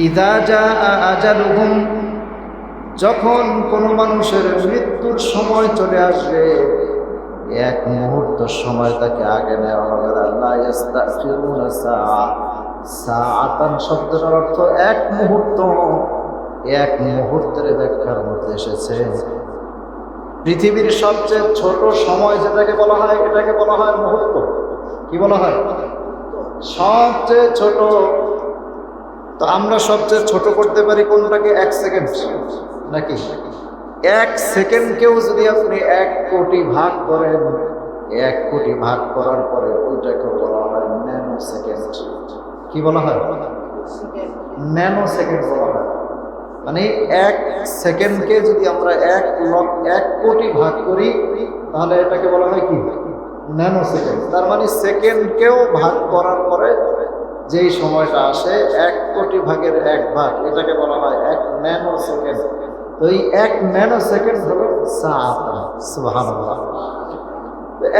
ইযা জাআ আজালুহুম, যখন কোনো মানুষের মৃত্যুর সময় চলে আসবে, এক মুহূর্ত সময় তাকে আগে নেওয়া হবে না। লা ইস্তাখিরুনা সাআ, সাআতান শব্দটার অর্থ এক মুহূর্ত। এক মুহূর্তের ব্যাখ্যার মধ্যে এসেছে পৃথিবীর সবচেয়ে ছোট সময় যেটাকে বলা হয়, এটাকে বলা হয় মুহূর্ত। কি বলা হয়? সবচেয়ে ছোট। তো আমরা সবচেয়ে ছোট করতে পারি কোনটাকে? 1 সেকেন্ড নাকি? 1 সেকেন্ডকেও যদি আপনি 1 কোটি ভাগ করেন, 1 কোটি ভাগ করার পরে ওইটাকে বলা হয় ন্যানো সেকেন্ড। কি বলা হয়? ন্যানো সেকেন্ড বলা হয়। মানে 1 সেকেন্ডকে যদি আমরা 1 কোটি ভাগ করি, তাহলে এটাকে বলা হয় কি? Nano second. তার মানে সেকেন্ডকেও ভাগ করার পরে যেই সময়টা আসে 1 কোটি ভাগের 1 ভাগ, এটাকে বলা হয় 1 ন্যানো সেকেন্ড। তো এই 1 ন্যানো সেকেন্ড হলো সাআত। সুবহানাল্লাহ।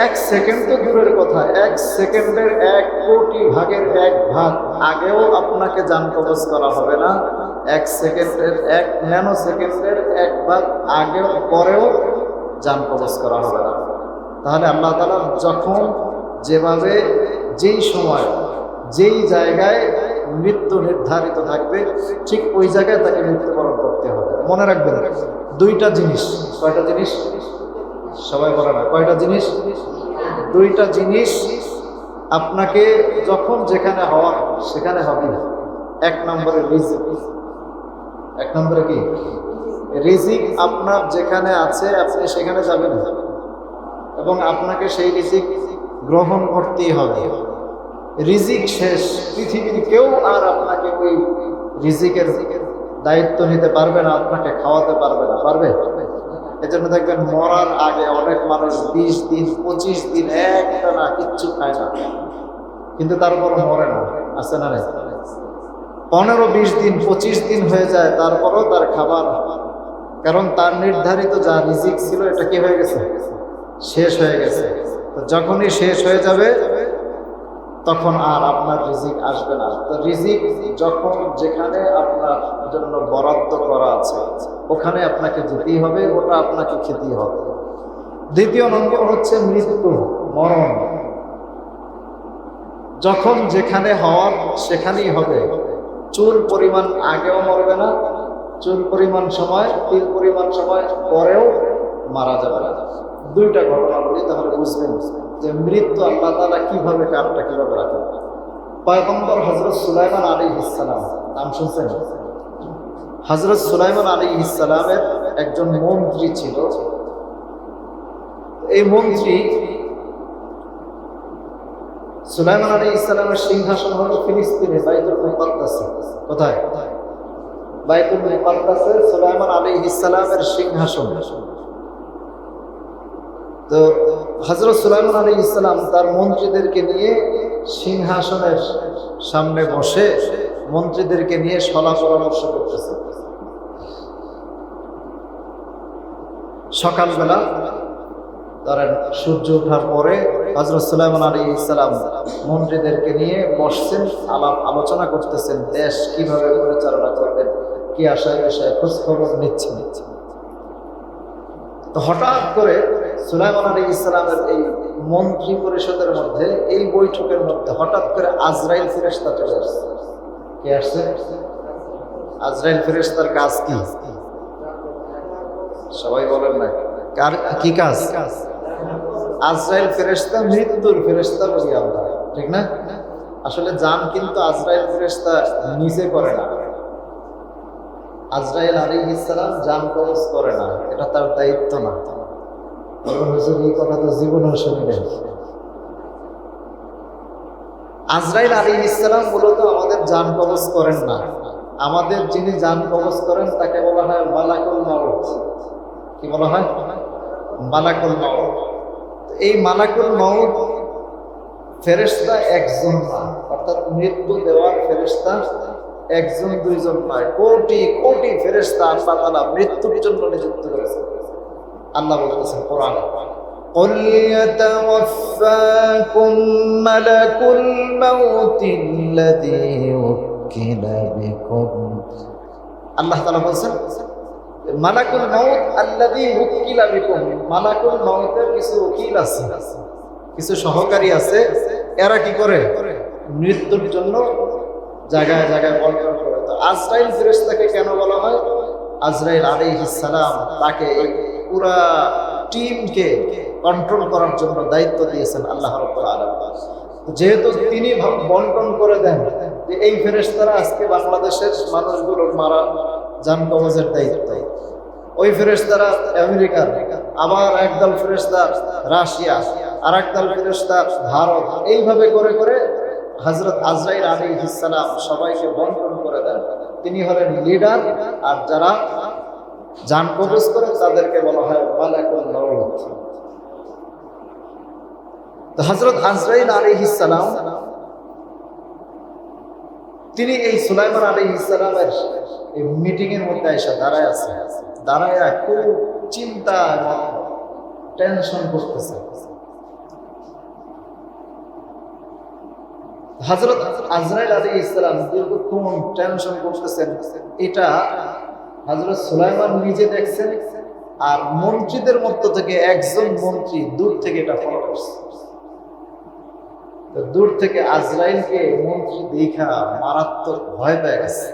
1 সেকেন্ড তো দূরের কথা, 1 সেকেন্ডের 1 কোটি ভাগের 1 ভাগ আগেও আপনাকে জান কবজ করা হবে না। 1 সেকেন্ডের 1 ন্যানো সেকেন্ডের 1 ভাগ আগেও পরেও জান কবজ করা হবে না। তাহলে আল্লাহ তাআলা যখন যেভাবে যেই সময় যেই জায়গায় মৃত্যু নির্ধারিত থাকবে, ঠিক ওই জায়গায় তাকে মৃত্যুবরণ করতে হবে। মনে রাখবেন 2টা জিনিস। কয়টা জিনিস? সবাই বলে না কয়টা জিনিস? 2টা জিনিস আপনাকে যখন যেখানে হওয়া সেখানে হবে। 1 নম্বরে রিজিক। 1 নম্বরে কি? রিজিক আপনার যেখানে আছে আপনি সেখানে যাবেন এবং আপনাকে সেই রিজিক গ্রহণ করতেই হবে। রিজিক শেষ, পৃথিবীর কেউ আর আপনাকে ওই রিজিকের দায়িত্ব নিতে পারবে না, আপনাকে খাওয়াতে পারবে না। পারবে? এজন্য দেখবেন মরার আগে অনেক মানুষ 20 দিন 25 দিন একটানা কিচ্ছু খায় না, কিন্তু তারপর মরে না। আছে না? 15-20 দিন 25 দিন হয়ে যায়, তারপরও তার খাবার, কারণ তার নির্ধারিত যা রিজিক ছিল এটা কি হয়ে গেছে? শেষ হয়ে গেছে। তো যখনই শেষ হয়ে যাবে তখন আর আপনার রিজিক আসবে না। তো রিজিক যখন যেখানে আপনার জন্য বরাদ্দ করা আছে ওখানে আপনাকে যেতেই হবে, ওটা আপনাকে খেতেই হবে। 2য় নম্বর হচ্ছে মৃত্যু, মরণ। যখন যেখানে হওয়ার সেখানেই হবে। চুল পরিমাণ আগেও মরবে না, চুল পরিমাণ সময়, তিল পরিমাণ সময় পরেও মারা যাবে না। 2টা ঘটনা বলি, তাহলে বুঝবেন যে মৃত্যু আল্লাহ তাআলা কিভাবে কারটা কিভাবে রাখেন। পয়গম্বর হযরত সুলাইমান আলাইহিস সালাম, নাম শুনছেন? হযরত সুলাইমান আলাইহিস সালামের একজন মন্ত্রী ছিল। এই মন্ত্রী সুলাইমান আলাইহিস সালামের সিংহাসন হলো ফিলিস্তিনে বাইতুল মুকাদ্দাসে। কোথায়? বাইতুল মুকাদ্দাসে সুলাইমান আলাইহিস সালামের সিংহাসন। তো হযরত সুলাইমান আলাইহিস সালাম তার মন্ত্রীদেরকে নিয়ে সিংহাসনের সামনে বসে মন্ত্রীদেরকে নিয়ে সলা পরামর্শ করতেছে। সকালবেলা ধরেন সূর্য ওঠার পরে হযরত সুলাইমান আলাইহিস সালাম মন্ত্রীদেরকে নিয়ে বসছেন, আলোচনা করতেছেন, দেশ কিভাবে পরিচালনা করবেন, কি আশায় আশায় খোঁজ খবর নিচ্ছেন। তো হঠাৎ করে সুলাইমান আলাইহিস সালামের এই মন্ত্রী পরিষদের মধ্যে, এই বৈঠকের মধ্যে হঠাৎ করে আজরাইল ফেরেশতা চলে আসছে। কে আসছে? আজরাইল ফেরেশতার কাজ কি? সবাই বলেন না কার কি কাজ? আজরাইল ফেরেশতা মৃত্যুর ফেরেশতা বলি আমরা, ঠিক না? আসলে জান কিন্তু আজরাইল ফেরেশতা নিজে করে না। আজরাইল আলাইহিস সালাম জান কবজ করে না, এটা তার দায়িত্ব না। হুজুর এই কথা তো জীবনেও শুনি নাই। আজরাইল আলাইহিস সালাম মূলত আমাদের জান কবজ করেন না। আমাদের যিনি জান কবজ করেন তাকে বলা হয় মালাকুল মাউত। কি বলা হয়? মালাকুল মাউত। এই মালাকুল মাউত ফেরেশতা একজন না, অর্থাৎ মৃত্যু দেওয়ার ফেরেশতা একজন দুইজন নয়, কোটি কোটি ফেরেশতা আল্লাহ তাআলা মৃত্যুর জন্য নিযুক্ত করেছেন। আল্লাহ বলতেছেন কোরআনে, قُلْ يَتَوَفَّاكُم مَلَكُ الْمَوْتِ الَّذِي وُكِّلَ بِكُمْ আল্লাহ তাআলা বলছেন মালাকুল মাউত আল্লাযী উকিলা বিকুম, মালাকুল মাউতের কিছু উকিল আছে, কিছু সহকারী আছে, এরা কি করে মৃত্যুর জন্য জায়গায় জায়গায় বন্টন করে। তো আজরাইল ফেরেশতাকে কেন বলা হয়? আজরাইল আলাইহিস সালাম তাকে এই পুরা টিমকে কন্ট্রোল করার জন্য দায়িত্ব দিয়েছেন আল্লাহ রাব্বুল আলামিন। যেহেতু তিনি বন্টন করে দেন যে এই ফেরেশতারা আজকে বাংলাদেশের মানুষগুলোর মারা জান কবজের দায়িত্ব, ওই ফেরেশতারা আমেরিকার, আবার একদল ফেরেশতা রাশিয়া, আর একদল ফেরেশতা ভারত, এইভাবে করে করে হযরত আজরাইল আলাইহিস সালাম সবাইকে বন্টন করে দেন। তিনি হলেন লিডার, আর যারা জান কবজ করে তাদেরকে বলা হয় মালাকুল মাউত। তো হযরত আজরাইল আলাইহিস সালাম তিনি এই সুলাইমান আলাইহিস সালামের এই মিটিং এর মধ্যে এসে দাঁড়ায় আছে, দাঁড়ায় খুব চিন্তা এবং টেনশন করতেছে। হযরত আজরাইল আলাইহিস সালাম দীর্ঘক্ষণ টেনশন করতেছেন, এটা হযরত সুলাইমান নিজে দেখছেন, আর মন্ত্রীদের মধ্য থেকে একজন মন্ত্রী দূর থেকে এটা ফলো করছে। দূর থেকে আজরাইলকে মন্ত্রী দেখা মারাত্মক ভয় পেয়ে গেছে।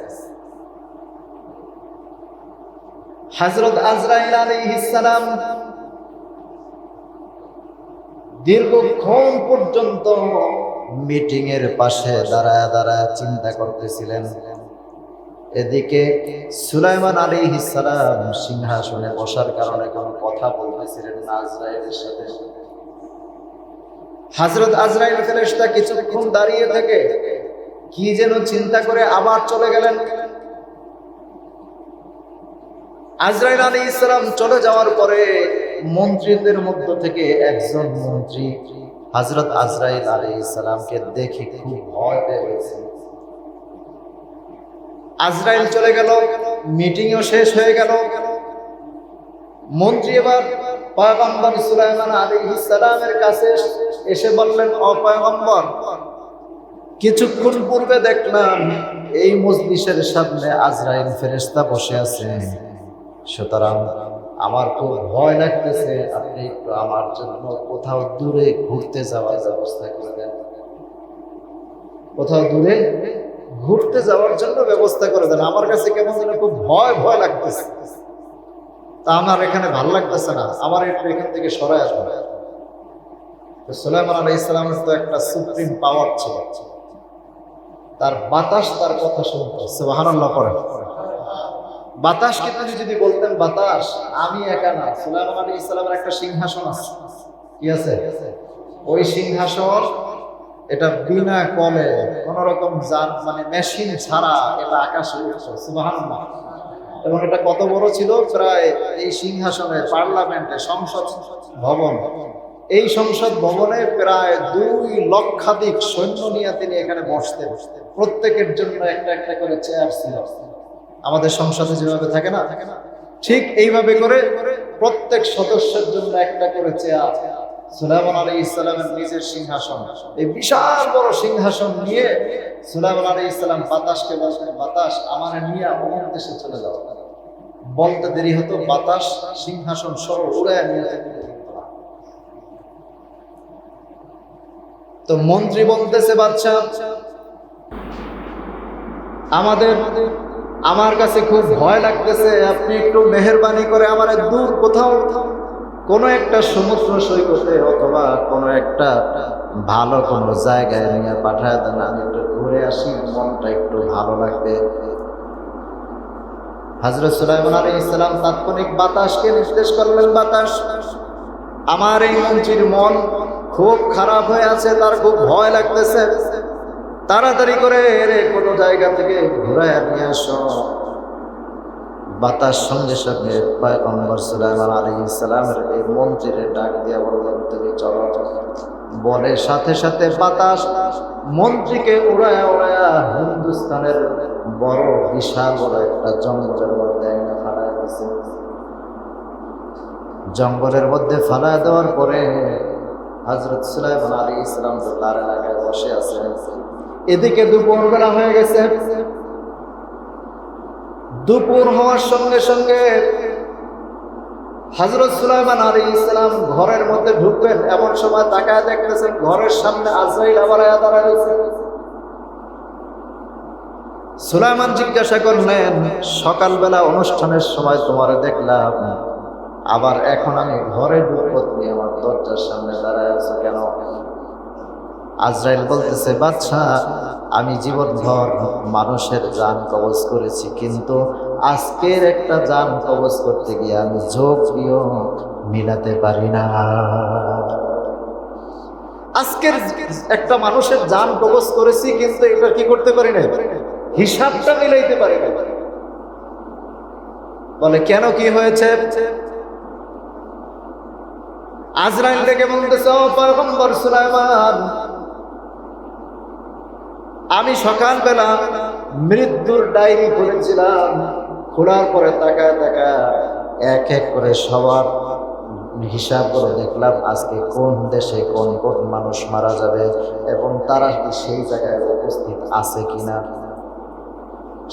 হযরত আজরাইল আলাইহিস সালাম দীর্ঘক্ষণ পর্যন্ত মিটিং এর পাশে দাঁড়ায় দাঁড়ায় চিন্তা করতেছিলেন। এদিকে সুলাইমান আলাইহিস সালাম সিংহাসনে বসার কারণে কোনো কথা বলতেছিলেন না আজরাইলের সাথে। হযরত আজরাইল ফেরেশতা কিছুক্ষণ দাঁড়িয়ে থেকে কি যেন চিন্তা করে আবার চলে গেলেন। আজরাইল আলাইহিস সালাম চলে যাওয়ার পরে মন্ত্রীদের মধ্য থেকে একজন মন্ত্রী হযরত আজরাইল আলাইহিস সালামকে দেখে খুব ভয় পেয়ে গেছে। আজরাইল চলে গেল, মিটিংও শেষ হয়ে গেল। মন্ত্রী এবার পয়গম্বর সুলাইমান আলাইহিস সালামের কাছে এসে বললেন, ও পয়গম্বর, কিছুক্ষণ পূর্বে দেখলাম এই মজলিসের সামনে আজরাইল ফেরেশতা বসে আছে, সুতরাং আমার খুব ভয় লাগতেছে, আপনি একটু আমার জন্য কোথাও দূরে ঘুরতে যাওয়ার ব্যবস্থা করে দেন, কোথাও দূরে ঘুরতে যাওয়ার জন্য ব্যবস্থা করে দেন। আমার কাছে কেমন যেন খুব ভয় ভয় লাগতেছে, তা আমার এখানে ভালো লাগতেছে না, আমার একটু এখান থেকে সরায় আসবে। সুলাইমান আলাইহিস সালামের তো একটা সুপ্রিম পাওয়ার ছিল, তার বাতাস তার কথা শুনতো। সুবহানাল্লাহ পড়ে। বাতাসকে তিনি যদি বলতেন, বাতাস আমি একা না, সুলাইমান আলাইহিস সালামের একটা সিংহাসন আছে, কি আছে? ওই সিংহাসন এটা বিনা কলে কোন রকম মানে মেশিন ছাড়া এটা আকাশে উঠছে। সুবহানাল্লাহ। এবং এটা কত বড় ছিল, প্রায় এই সিংহাসনের পার্লামেন্টে সংসদ ভবন, এই সংসদ ভবনে প্রায় 2 লক্ষাধিক সৈন্য নিয়ে তিনি এখানে বসতেন। প্রত্যেকের জন্য একটা একটা করে চেয়ার ছিল, আমাদের সংসদে যেভাবে থাকে না, ঠিক এইভাবে করে প্রত্যেক সদস্যের জন্য একটা করে চেয়ার। সুলাইমান আলাইহিস সালামের নিজের সিংহাসন, এই বিশাল বড় সিংহাসন নিয়ে সুলাইমান আলাইহিস সালাম বাতাসকে বললেন, বাতাস আমার নিয়ে অমুক দেশে চলে যাও। বলতে দেরি হতো, বাতাস সিংহাসন সহ উড়ায় নিয়ে যেত। তো মন্ত্রী বলতেছে, বাদশা, আমার কাছে খুব ভয় লাগতেছে, আপনি একটু মেহেরবানি করে আমার দূর কোথাও কোনো একটা সমুদ্র সৈকতে অথবা কোনো একটা ভালো কোনো জায়গায় নিয়ে পাঠায় দেন, আমি একটু ঘুরে আসি, মনটা একটু ভালো লাগবে। হযরত সুলাইমান আলাইহিস সালাম তাৎক্ষণিক বাতাসকে নির্দেশ করলেন, বাতাস, আমার এই মন্ত্রীর মন খুব খারাপ হয়ে আছে, তার খুব ভয় লাগতেছে, তাড়াতাড়ি করে কোনো জায়গা থেকে ঘুরায় নিয়ে আসো। বাতাস সঙ্গে সঙ্গে পয়গম্বর সুলাইমান আলাইহিস সালামের এই মন্ত্রীর ডাক দিয়া বললেন, তুমি চলো। বলে সাথে সাথে বাতাস মন্ত্রীকে উড়ায়া উড়ায়া হিন্দুস্তানের বড় বিশাল বড় একটা জঙ্গলের মধ্যে ফালায় দিয়েছে। জঙ্গলের মধ্যে ফালায় দেওয়ার পরে হযরত সুলাইমান আলাইহিস সালাম তো তার এলাকায় বসে আছেন। এদিকে দুপুরবেলা হয়ে গেছে, দুপুর হওয়ার সঙ্গে সঙ্গে হযরত সুলাইমান আলাইহিস সালাম ঘরের মধ্যে ঢুকবেন, এমন সময় তাকায় দেখতেছেন ঘরের সামনে আজরাইল আবার দাঁড়ায় রয়েছে। সুলাইমান জিজ্ঞাসা করলেন, সকালবেলা অনুষ্ঠানের সময় তোমারে দেখলাম, আবার এখন আমি ঘরে ঢুকবো, তুমি আমার দরজার সামনে দাঁড়ায় আছো কেন? আজরাইল বলতেছে, বাদশা, আমি জীবনভর মানুষের জান কবজ করেছি, কিন্তু আজকের একটা জান কবজ করতে গিয়ে আমি যোগ দিয়েও মিলাতে পারি না। আজকের একটা মানুষের জান কবজ করেছি, কিন্তু এটা কি করতে পারি না, হিসাবটা মিলাইতে পারি না। বলে কেন, কি হয়েছে? আজরাইল ডেকে বলতেছে, ও পয়গম্বর সুলাইমান, আমি সকালবেলা মৃত্যুর ডায়েরি খুলেছিলাম, খোলার পরে তাকায় তাকায় এক এক করে সবার হিসাব করে দেখলাম আজকে কোন দেশে কোন কোন মানুষ মারা যাবে এবং তারা কি সেই জায়গায় উপস্থিত আছে কিনা।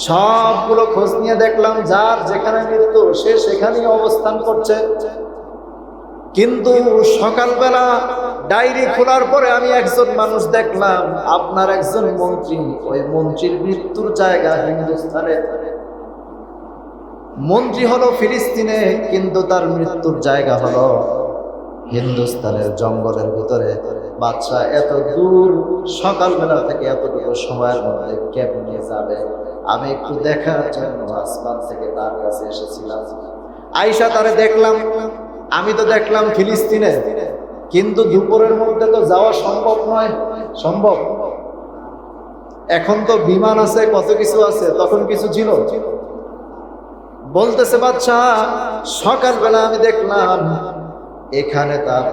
সবগুলো খোঁজ নিয়ে দেখলাম যার যেখানে মৃত্যু সে সেখানেই অবস্থান করছে, কিন্তু সকালবেলা ডায়েরি খোলার পরে আমি একজন মানুষ দেখলাম, আপনার একজন মন্ত্রী, ওই মন্ত্রীর মৃত্যুর জায়গা হিন্দুস্তানে। মন্ত্রী হলো ফিলিস্তিনে, কিন্তু তার মৃত্যুর জায়গা হলো হিন্দুস্তানের জঙ্গলের ভিতরে। বাদশা এত দূর সকালবেলা থেকে এতটুকু সময়ের মধ্যে কেমনে যাবে? আমি একটু দেখার জন্য আসমান থেকে তার কাছে এসেছিলাম। আয়েশা তারে দেখলাম, আমি তো দেখলাম ফিলিস্তিনে, কিন্তু দুপুরের মধ্যে তো যাওয়া সম্ভব নয়। সম্ভব? এখন তো বিমান আছে, কত কিছু আছে, তখন কিছু ছিল। বলতেছে বাদশা, সকালবেলা আমি দেখলাম এখানে তার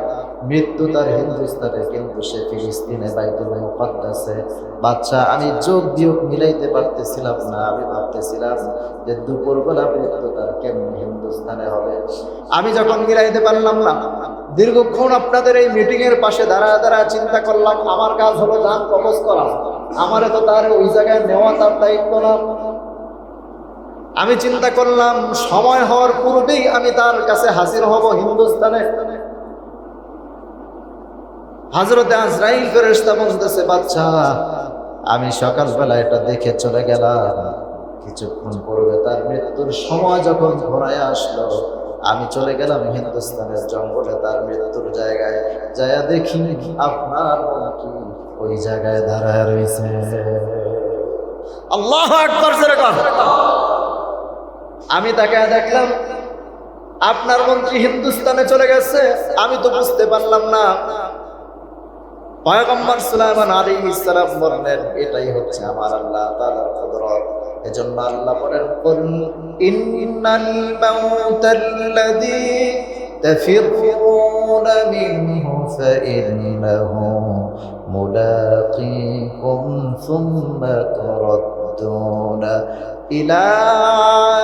মৃত্যু, তার হিন্দুস্তানে, কিন্তু সে ফিলিস্তিনে বাইতুল মুকাদ্দাসে। বাদশা, আমি যোগ বিয়োগ মিলাইতে পারতেছিলাম না। আমি ভাবতেছিলাম যে দুপুরবেলা মৃত্যু তার কেমন হিন্দুস্তানে হবে। আমি যখন মিলাইতে পারলাম না, দীর্ঘক্ষণ আপনাদের এই মিটিং এর পাশে দাঁড়ায় দাঁড়ায় চিন্তা করলাম, আমার কাজ হলো জান কবজ করা, আমারে তো তার ওই জায়গায় নেওয়া তার দায়িত্ব না। আমি চিন্তা করলাম সময় হওয়ার পূর্বেই আমি তার কাছে হাজির হব হিন্দুস্তানে। হযরতে আজরাইল ফেরেশতা বলতেছে, বাদশা, আমি সকালবেলা এটা দেখে চলে গেলাম, কিছুক্ষণ পূর্বে তার মৃত্যুর সময় যখন ঘোরায় আসলো, আমি চলে গেলাম হিন্দুস্তানের জঙ্গলে, তার মৃত্যুর জায়গায় যায়া দেখি আপনার মন্ত্রী ওই জায়গায় দাঁড়ায় রয়েছে। আল্লাহু আকবার, জোরে কর। আমি তাকে দেখলাম আপনার মন্ত্রী হিন্দুস্তানে চলে গেছে, আমি তো বুঝতে পারলাম না। পয়গম্বর সুলাইমান আলাইহিস সালাম বললেন, এটাই হচ্ছে আমার আল্লাহ তাআলার কুদরত। এজন্য আল্লাহ বলেন, কুল ইন্নাল মাউতাল্লাযী তাফিরুনা মিনহু ফাইন্নাহু মুলাকীকুম সুম্মা তুরাদ্দুনা ইলা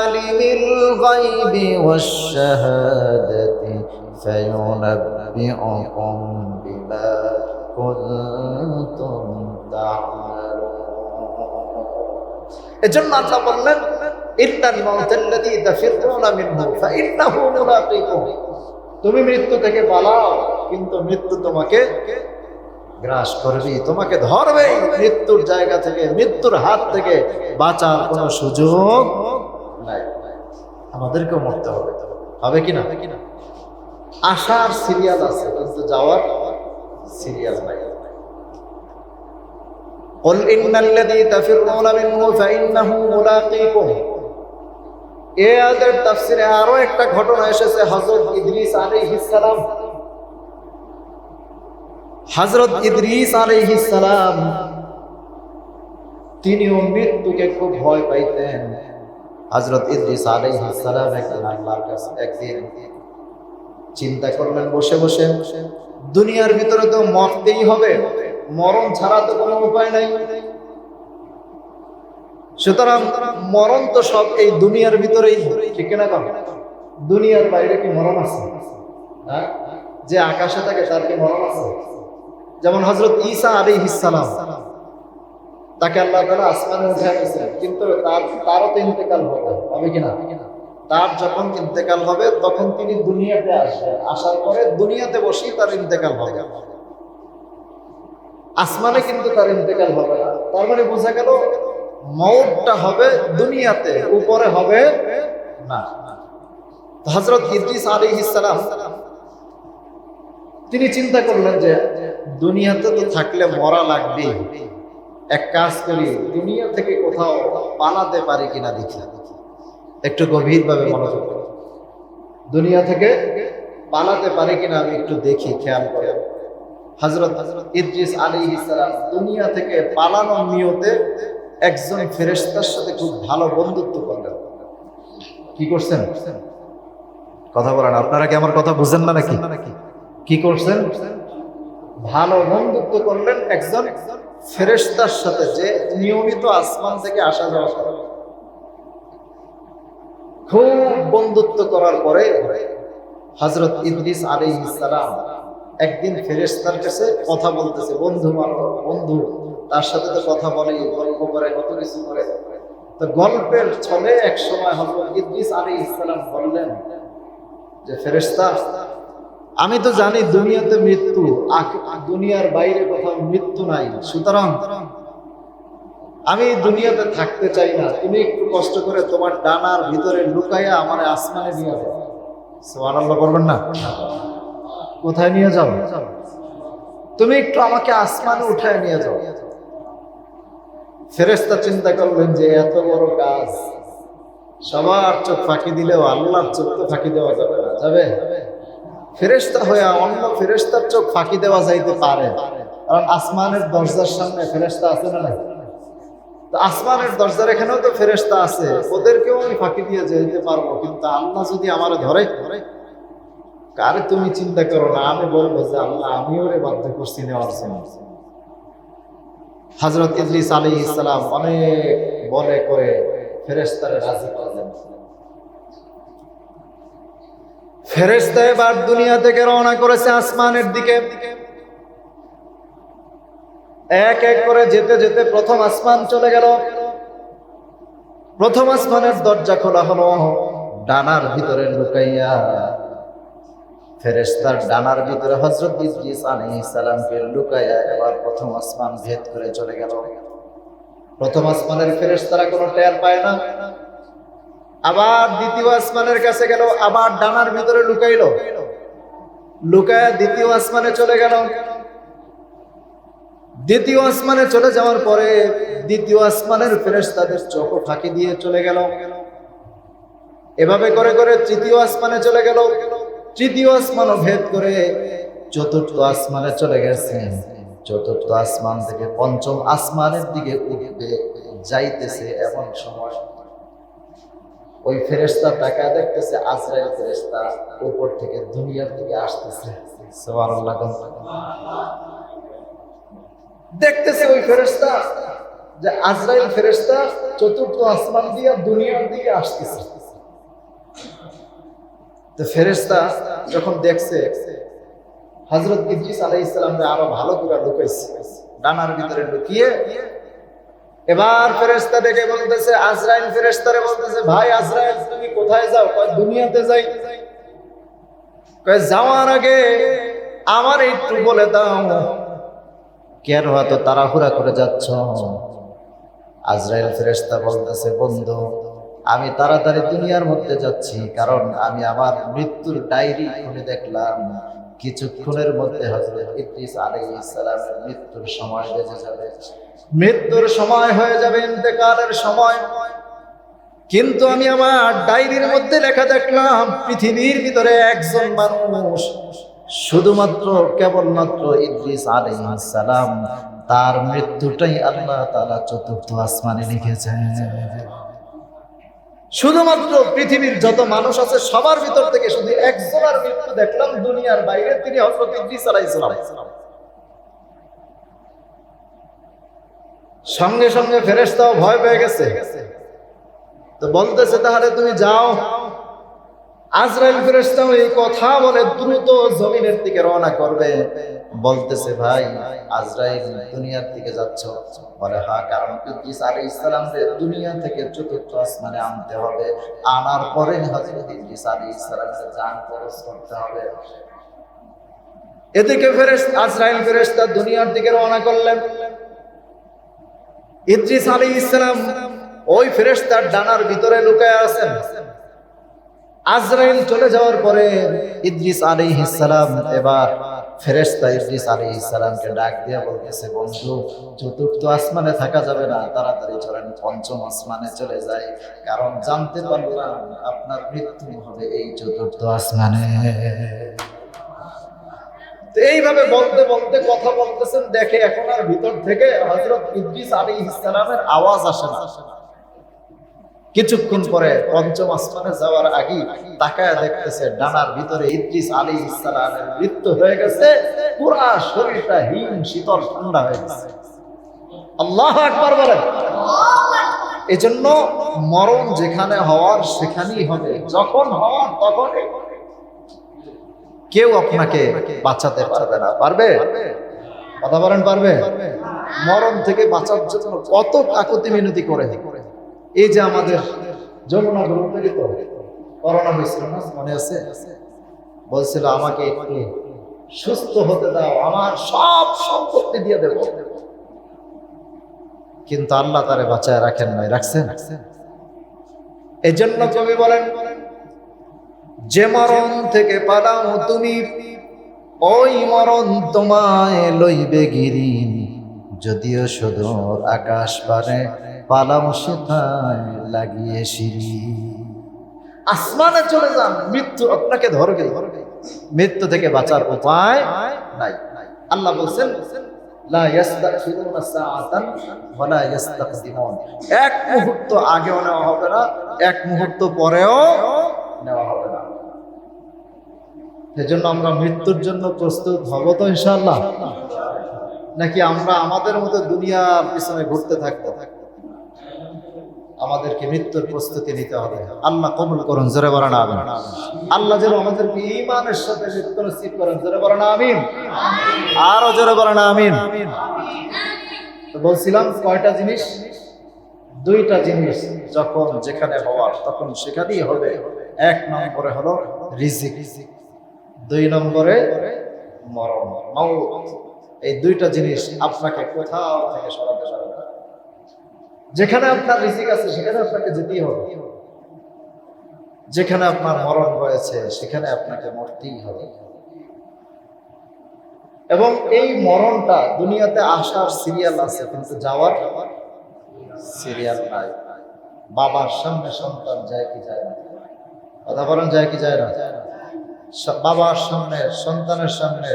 আলিমিল গায়বি ওয়াশ শাহাদাতি ফায়ুনাব্বিউকুম বিমা কুনতুম তা'মালুন। এজন্য আল্লাহ বললেন, ইন্নাল মাউতাল্লাযী তাফিরুনা মিনহু ফাইন্নাহু মুলাকীকুম। তুমি মৃত্যু থেকে পালাও, কিন্তু মৃত্যু তোমাকে গ্রাস করবে, তোমাকে ধরবে। মৃত্যুর জায়গা থেকে, মৃত্যুর হাত থেকে বাঁচার কোনো সুযোগ নাই। আমাদেরকেও মরতে হবে, হবে কিনা? আসার সিরিয়াল আছে, কিন্তু যাওয়ার সিরিয়াল নাই। কুল ইন্নাল্লাযী তাফিরুনা মিনহু ফাইন্নাহু মুলাকীকুম। এই আয়াতের তাফসীরে আরো একটা ঘটনা এসেছে, হযরত ইদ্রিস আলাইহিস সালাম। হযরত ইদ্রিস আলাইহিস সালাম তিনিও মৃত্যুকে খুব ভয় পাইতেন। হযরত ইদ্রিস আলাইহিস সালাম একদিন আল্লাহর কাছে চিন্তা করলেন বসে বসে, দুনিয়ার ভিতরে তো মরতেই হবে, মরণ ছাড়া তো কোনো উপায় নাই। সুতরাং মরণ তো সব এই দুনিয়ার ভিতরেই, ঠিক না? দুনিয়ার বাইরে কি মরণ আছে? যে আকাশে থাকে তার কি মরণ আছে? যেমন হযরত ঈসা আলাইহিস সালাম, তাকে আল্লাহ তাআলা আসমানে উঠায় নিয়েছিলেন, কিন্তু তারও তো ইন্তেকাল হবে কিনা? তার যখন ইন্তেকাল হবে তখন তিনি দুনিয়াতে আসবেন, আসার পরে দুনিয়াতে বসেই তার ইন্তেকাল হবে, আসমানে কিন্তু তার ইন্তেকাল হবে না। তার মানে বোঝা গেল মওতটা হবে দুনিয়াতে, উপরে হবে না। হযরত ইদ্রিস আলাইহিস সালাম তিনি চিন্তা করলেন যে দুনিয়াতে তো থাকলে মরা লাগবে, এক কাজ করি দুনিয়া থেকে কোথাও পালাতে পারি কিনা দেখি। একটু গভীরভাবে মনোযোগ করুন, দুনিয়া থেকে পালাতে পারি কিনা আমি একটু দেখি, খেয়াল করে। হযরত ইদ্রিস আলাইহিস সালাম দুনিয়া থেকে পালানোর নিয়তে একজন ফেরেশতার সাথে খুব ভালো বন্ধুত্ব করলেন। কি করছেন? কথা বলেন, আপনারা কি আমার কথা বুঝেন না নাকি? কি করছেন? ভালো বন্ধুত্ব করলেন একজন ফেরেশতার সাথে, যে নিয়মিত আসমান থেকে আসা যাওয়া করে। খুব বন্ধুত্ব করার পরে হযরত ইদ্রিস আলাইহিস সালাম একদিন ফেরেশতার কাছে কথা বলতেছে, বন্ধু তার সাথে তো কথা বলে, গল্প করে, কত কিছু করে। তো গল্পের ছলে এক সময় হযরত ইদ্রিস আলাইহিস সালাম বললেন যে ফেরেশতা, আমি তো জানি দুনিয়াতে মৃত্যু, দুনিয়ার বাইরে কোথাও মৃত্যু নাই, সুতরাং আমি দুনিয়াতে থাকতে চাই না। তুমি একটু কষ্ট করে তোমার ডানার ভিতরে লুকাইয়া আমার আসমানে নিয়ে যাও। সুবহানাল্লাহ বলবেন না? কোথায় নিয়ে যাও? তুমি একটু আমাকে আসমানে উঠায় নিয়ে যাও। ফেরেশতা চিন্তা করলেন যে এত বড় কাজ, সবার চোখ ফাঁকি দিলেও আল্লাহর চোখ তো ফাঁকি দেওয়া যাবে না। যাবে? ফেরেশতা হয়ে অন্য ফেরেশতার চোখ ফাঁকি দেওয়া যাইতে পারে, কারণ আসমানের দরজার সামনে ফেরেশতা আছে না নাই? তো আসমানের দরজার এখানেও তো ফেরেশতা আছে, ওদেরকেও আমি ফাঁকি দিয়ে যেতে পারবো, কিন্তু আল্লাহ যদি আমার ধরে, কারে তুমি চিন্তা করো না, আমি বলবো যে আল্লাহ আমি ওরে বাধ্য করছি নেওয়ার জন্য। হযরত ইদ্রিস আলাইহিস সালাম অনেক বলে করে ফেরেশতারে রাজি করলেন। ফেরেশতা এবার দুনিয়া থেকে রওনা করেছে আসমানের দিকে। এক এক করে যেতে যেতে প্রথম আসমান চলে গেল। প্রথম আসমানের দরজা খোলা হলো, ডানার ভিতরে লুকাইয়া ফেরেশতার ডানার ভিতরে হযরত ইদ্রিস আলাইহিস সালামকে লুকাইয়া এবার প্রথম আসমান ভেদ করে চলে গেল। প্রথম আসমানের ফেরেশতারা কোনো টের পায় না। আবার দ্বিতীয় আসমানের কাছে গেল, আবার ডানার ভিতরে লুকাইলো, লুকায়া দ্বিতীয় আসমানে চলে গেল। দ্বিতীয় আসমানে চলে যাওয়ার পরে দ্বিতীয় আসমানের ফেরেশতাদের চোখ ফাঁকি দিয়ে চলে গেল। এভাবে করে করে তৃতীয় আসমানে চলে গেল। তৃতীয় আসমানও ভেদ করে চতুর্থ আসমানে চলে গেছে। চতুর্থ আসমান থেকে পঞ্চম আসমানের দিকে উঠবে যাইতেছে, এমন সময় ওই ফেরেশতা তাকায় দেখতেছে আজরাইল ফেরেশতা উপর থেকে দুনিয়ার দিকে আসতেছে। সুবহানাল্লাহ। দেখতেছে ওই ফেরেশতা যে আজরাইল ফেরেশতা চতুর্থ আসমান দিয়ে দুনিয়ার দিকে আসতেছে। তো ফেরেশতা যখন দেখছে, হযরত ইদ্রিস আলাইহিস সালামকে আরো ভালো করে লুকাইছে, ডানার ভিতরে লুকিয়ে এবার ফেরেশতা ডেকে বলতেছে, আজরাইল ফেরেশতারে বলতেছে, ভাই আজরাইল তুমি কোথায় যাও? কয় দুনিয়াতে যাই। কয় যাওয়ার আগে আমার একটু বলে দাও, কেন এত তাড়াহুড়া করে যাচ্ছ? আজরাইল ফেরেশতা বলতেছে, বন্ধু আমি তাড়াতাড়ি দুনিয়ার মধ্যে যাচ্ছি, কারণ আমি আমার মৃত্যুর ডায়েরি খুলে দেখলাম কিছুক্ষণের মধ্যে হযরত ইদ্রিস আলাইহিস সালামের মৃত্যুর সময় বেজে যাবে, মৃত্যুর সময় হয়ে যাবে, ইন্তেকালের সময়। কিন্তু আমি আমার ডায়েরির মধ্যে লেখা দেখলাম পৃথিবীর ভিতরে একজন মানুষ, শুধুমাত্র কেবলমাত্র ইদ্রিস আলাইহিস সালাম, তার মৃত্যুটাই আল্লাহ তাআলা চতুর্থ আসমানে লিখেছেন। শুধুমাত্র পৃথিবীর যত মানুষ আছে সবার ভিতর থেকে শুধু একজনের মৃত্যু দেখলাম দুনিয়ার বাইরে, তিনি হযরত ইদ্রিস আলাইহিস সালাম। সঙ্গে সঙ্গে ফেরেশতাও ভয় পেয়ে গেছে। তো বলতেছে, তাহলে তুমি যাও, আজরাইল ফেরেশতা এই কথা বলে দ্রুত জমিনের দিকে রওনা করবে। বলতেছে, ভাই আজরাইল দুনিয়ার দিকে যাচ্ছ? বলে হ্যাঁ, কারণ ইদ্রিস আলাইহিস সালামকে দুনিয়া থেকে চতুর্থ আসমানে আনতে হবে, আনার পরে হযরত ইদ্রিস আলাইহিস সালামকে জান কবজ করতে হবে। এদিকে আজরাইল ফেরেশতা দুনিয়ার দিকে রওনা করলেন। ইদ্রিস আলাইহিস সালাম ওই ফেরেশতার ডানার ভিতরে লুকায় আছেন। আজরাইল চলে যাওয়ার পরে ইদ্রিস আলাইহিস সালাম এবার ফেরেশতা ইদ্রিস আলাইহিস সালামকে ডাক দিয়ে বলতেছে, বন্ধু চতুর্থ আসমানে থাকা যাবে না, তাড়াতাড়ি চলেন পঞ্চম আসমানে চলে যাই, কারণ জানতে পারলাম আপনার মৃত্যু হবে এই চতুর্থ আসমানে। এইভাবে বলতে বলতে কথা বলতেছেন, দেখে এখন আর ভিতর থেকে হযরত ইদ্রিস আলাইহিস সালামের আওয়াজ আসে না। কিছুক্ষণ পরে পঞ্চম আসমানে যাওয়ার আগে তাকায় দেখতেছে ডানার ভিতরে ইদ্রিস আলাইহিস সালামের মৃত্যু হয়ে গেছে, পুরা শরীরটা হিম শীতল ঠান্ডা হয়ে গেছে। আল্লাহু আকবার বলেন। এজন্য মরণ যেখানে হওয়ার সেখানেই হবে, যখন হওয়ার তখনই। কেউ আপনাকে বাঁচাতে পারবে না। পারবে? কথা বলেন, পারবে? মরণ থেকে বাঁচার জন্য কত কাকুতি মিনতি করে। এই যে আমাদের যমুনা গ্রুপেরই তো করোনা হয়েছিল না, মনে আছে? বলছিল আমাকে একটু সুস্থ হতে দাও, আমার সব সম্পত্তি দিয়ে দেব, কিন্তু আল্লাহ তারে বাঁচায় রাখেন নাই। রাখছেন? এই জন্য কবি বলেন, যে মরণ থেকে পালাও তুমি, ওই মরণ তোমায় লইবে গিরি, যদিও সুদূর আকাশ পারে পালাও সেথায় লাগিয়ে সিঁড়ি। আসমানে চলে যান, মৃত্যু আপনাকে ধরবে, মৃত্যু থেকে বাঁচার উপায় নাই। আল্লাহ বলছেন, লা ইস্তাখিরুনা সাআতান ওয়া লা ইস্তাকদিমুন, এক মুহূর্ত আগেও নেওয়া হবে না, এক মুহূর্ত পরেও নেওয়া হবে না। সেজন্য আমরা মৃত্যুর জন্য প্রস্তুত হব তো ইনশাআল্লাহ, নাকি আমরা আমাদের মতো দুনিয়ার পিছনে ঘুরতে থাকবো? আমাদেরকে মৃত্যুর প্রস্তুতি নিতে হবে। আল্লাহ কবুল করুন, জোরে বলেন আমিন। আল্লাহ যেন আমাদেরকে ঈমানের সাথে মৃত্যু নসিব করেন, জোরে বলেন আমিন। আরো জোরে বলেন আমিন। তো বলছিলাম কয়টা জিনিস? দুইটা জিনিস যখন যেখানে হওয়ার তখন সেখানেই হবে। এক নম্বরে হলো রিজিক, দুই নম্বরে মরণ, মাউত। এই দুইটা জিনিস আপনাকে কোথাও থেকে সরাতে পারবে না। যেখানে আপনার রিজিক আছে সেখানে আপনাকে যেতেই হবে, যেখানে আপনার মরণ হয়েছে সেখানে আপনাকে মরতেই হবে। এবং এই মরণটা দুনিয়াতে আসার সিরিয়াল আছে, কিন্তু যাওয়ার সিরিয়াল নাই। বাবার সামনে সন্তান যায় কি যায় না? কথা বলেন, যায় কি যায় না? বাবার সামনে, সন্তানের সামনে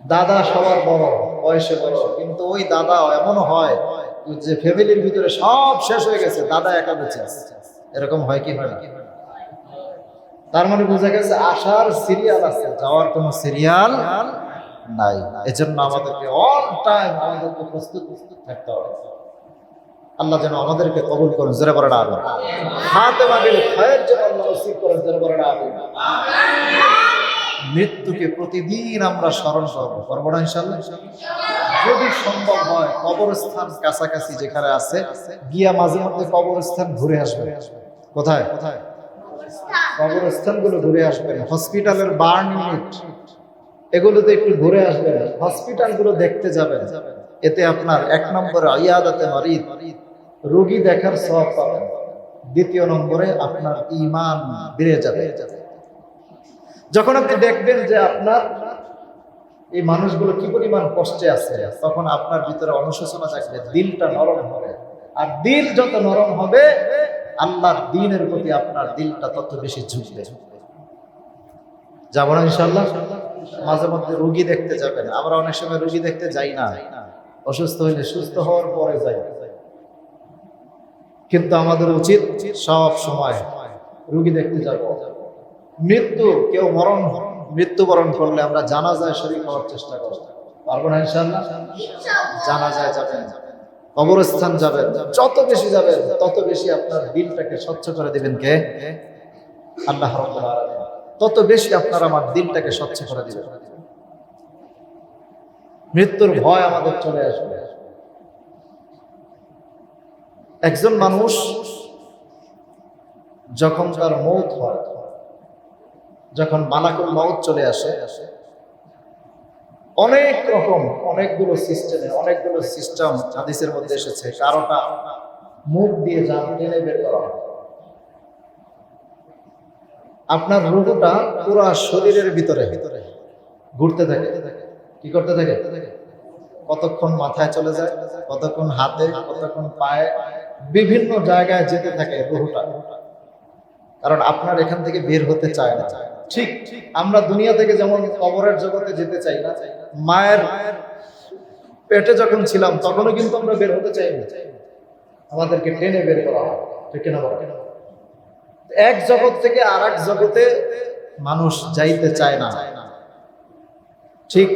দাদা সবার বড়, বয়সে বড়, কিন্তু ওই দাদা এমনও হয় যে ফ্যামিলির ভিতরে সব শেষ হয়ে গেছে, দাদা একা বেঁচে আছে। এরকম হয় কি হয় না? তার মানে বোঝা গেছে আসার সিরিয়াল আছে, যাওয়ার কোনো সিরিয়াল নাই। এজন্য আমাদেরকে অল টাইম আমাদেরকে প্রস্তুত থাকতে হবে। আল্লাহ যেন আমাদেরকে কবুল করেন, জোরে বলেন আমিন। খাতেমা বিল খায়ের যেন আল্লাহ নসিব করেন, জোরে বলেন আমিন। মৃত্যুকে প্রতিদিন আমরা স্মরণ করবো না ইনশাআল্লাহ? যদি সম্ভব হয় কবরস্থান কাছাকাছি যেখানে আছে গিয়া মাঝে মধ্যে কবরস্থান ঘুরে আসবে। কোথায়? কবরস্থানগুলো ঘুরে আসবেন। হসপিটালের বার্ন ইউনিট এগুলোতে একটু ঘুরে আসবেন, হসপিটালগুলো দেখতে যাবেন। এতে আপনার এক নম্বরে ইয়াদাতে মারিদ, রোগী দেখার সওয়াব পাবেন। দ্বিতীয় নম্বরে আপনার ঈমান বেড়ে যাবে। যখন আপনি দেখবেন যে আপনার এই মানুষগুলো কি পরিমাণ কষ্টে আছে, তখন আপনার ভিতরে অনুশোচনা থাকবে, দিলটা নরম হবে। আর দিল যত নরম হবে আল্লাহর দ্বীনের প্রতি আপনার দিলটা তত বেশি ঝুঁকবে। যাবো না ইনশাআল্লাহ? মাঝে মধ্যে রোগী দেখতে যাবেন। আমরা অনেক সময় রোগী দেখতে যাই না, অসুস্থ হইলে সুস্থ হওয়ার পরে যাই। কিন্তু আমাদের উচিত সব সময় রোগী দেখতে যাব। কেউ মৃত্যুবরণ করলে আমরা জানাজায় শরীক হওয়ার চেষ্টা করব। পারবো না ইনশাআল্লাহ? জানাজায় যাবেন, কবরস্থান যাবেন, যত বেশি যাবেন তত বেশি আপনার দিলটাকে স্বচ্ছ করে দিবেন কে? আল্লাহ রাব্বুল আলামিন তত বেশি আপনার আমার দিলটাকে স্বচ্ছ করে দিবেন। মৃত্যুর ভয় আমাদের চলে আসবে। একজন মানুষ যখন তার মৌত হয়, যখন মালাকুল মৌত চলে আসে, অনেক রকম অনেকগুলো সিস্টেম হাদিসের মধ্যে এসেছে। কারোটা মুখ দিয়ে জান টেনে বের করা হয়। আপনার রূহটা পুরো শরীরের ভিতরে ঘুরতে থাকে। কি করতে থাকে? কতক্ষণ মাথায় চলে যায়, কতক্ষণ হাতে, কতক্ষণ পায়ে, বিভিন্ন জায়গায় যেতে থাকে রূহটা। কারণ আপনার এখান থেকে বের হতে চায় না। ঠিক আমরা দুনিয়া থেকে যেমন কবরের জগতে যেতে চাই না, মায়ের পেটে যখন ছিলাম তখনও কিন্তু আমরা বের হতে চাই না, আমাদেরকে টেনে বের করা হয়। ঠিক না? এক জগৎ থেকে আর এক জগতে মানুষ যাইতে চায় না। ঠিক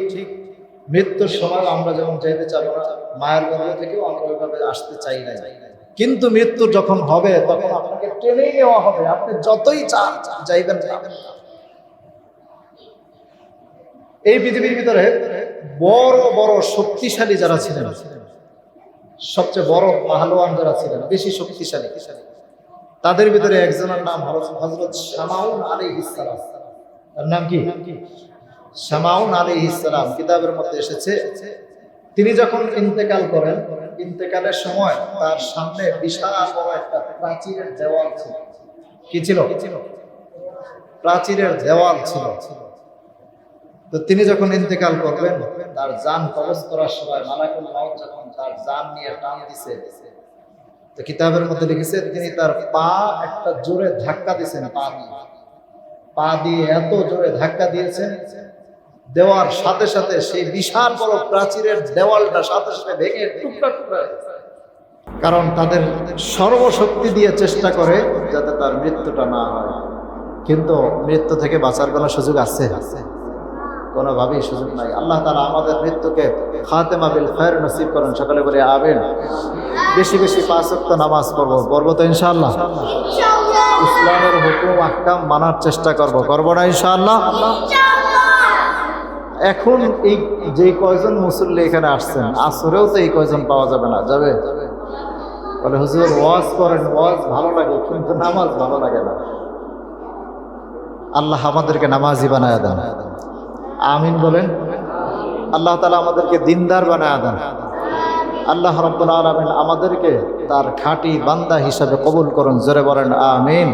মৃত্যুর সময় আমরা যেমন যাইতে চাবো না, মায়ের গর্ভ থেকেও আমরা ওইভাবে আসতে চাই না। কিন্তু মৃত্যু যখন হবে তখন আপনাকে টেনেই নেওয়া হবে, আপনি যতই চান যাইবেন না। এই পৃথিবীর ভিতরে বড় বড় শক্তিশালী যারা ছিলেন, সবচেয়ে বড় পাহলোয়ান যারা ছিলেন, বেশি শক্তিশালী, তাদের ভিতরে একজনের নাম হযরত শামাউন আলাইহিস সালাম। তার নাম কি? শামাউন আলাইহিস সালাম। কিতাবের মধ্যে এসেছে তিনি যখন ইন্তেকাল করেন, ইন্তেকালের সময় তার সামনে বিশাল বড় একটা প্রাচীরের দেওয়াল ছিল। কি ছিল? প্রাচীরের দেওয়াল ছিল। তো তিনি যখন ইন্তেকাল করবেন, তার জান কবজ করার সময় মালাকুল মউত যখন তার জান নিয়ে টান দিছে, তো কিতাবের মধ্যে লিখেছে তিনি তার পা একটা জোরে ধাক্কা দিয়েছেন। পা দিয়ে এত জোরে ধাক্কা দিয়েছেন, দেওয়ার সাথে সাথে সেই বিশাল বড় প্রাচীরের দেওয়ালটা সাথে সাথে ভেঙে টুকরা টুকরা। কারণ তাদের সর্বশক্তি দিয়ে চেষ্টা করে যাতে তার মৃত্যুটা না হয়। কিন্তু মৃত্যু থেকে বাঁচার কোনো সুযোগ আছে? কোনোভাবেই সুযোগ নাই। আল্লাহ তাআলা আমাদের মৃত্যুকে খাতেমা বিল খায়র নসিব করেন। সকলে বলে আমিন। বেশি বেশি 5 ওয়াক্ত নামাজ পড়বো তো ইনশাআল্লাহ। ইসলামের হুকুম আহকাম মানার চেষ্টা করবো না ইনশাআল্লাহ। এখন এই যে কয়জন মুসল্লি এখানে আসছেন, আসরেও তো এই কয়জন পাওয়া যাবে না। যাবে? বলে হুজুর ওয়াজ করেন, ওয়াজ ভালো লাগে কিন্তু নামাজ ভালো লাগে না। আল্লাহ আমাদেরকে নামাজি বানায় দেন। আমিন বলেন। আল্লাহ তাআলা আমাদেরকে দিনদার বানায় দেন। আল্লাহ রাব্বুল আলামিন আমাদেরকে তার খাঁটি বান্দা হিসাবে কবুল করুন। জোরে বলেন আমিন।